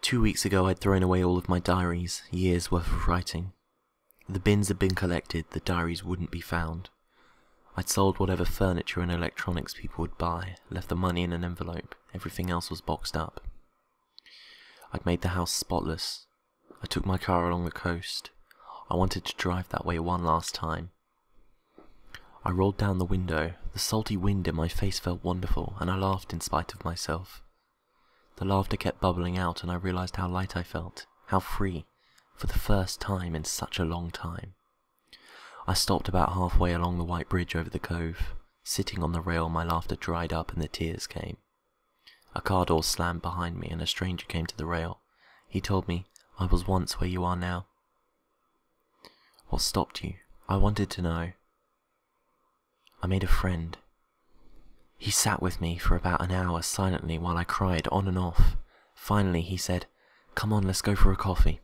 2 weeks ago I'd thrown away all of my diaries, years worth of writing. The bins had been collected, the diaries wouldn't be found. I'd sold whatever furniture and electronics people would buy, left the money in an envelope, everything else was boxed up. I'd made the house spotless. I took my car along the coast. I wanted to drive that way one last time. I rolled down the window. The salty wind in my face felt wonderful, and I laughed in spite of myself. The laughter kept bubbling out, and I realized how light I felt, how free, for the first time in such a long time. I stopped about halfway along the white bridge over the cove. Sitting on the rail, my laughter dried up and the tears came. A car door slammed behind me and a stranger came to the rail. He told me, "I was once where you are now." "What stopped you?" I wanted to know. "I made a friend. He sat with me for about an hour silently while I cried on and off. Finally he said, 'Come on, let's go for a coffee.'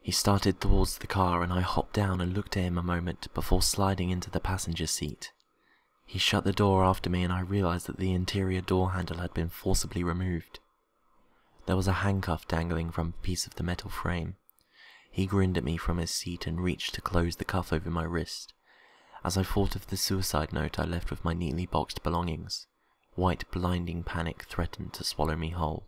He started towards the car and I hopped down and looked at him a moment before sliding into the passenger seat. He shut the door after me and I realized that the interior door handle had been forcibly removed. There was a handcuff dangling from a piece of the metal frame. He grinned at me from his seat and reached to close the cuff over my wrist. As I thought of the suicide note I left with my neatly boxed belongings, white blinding panic threatened to swallow me whole.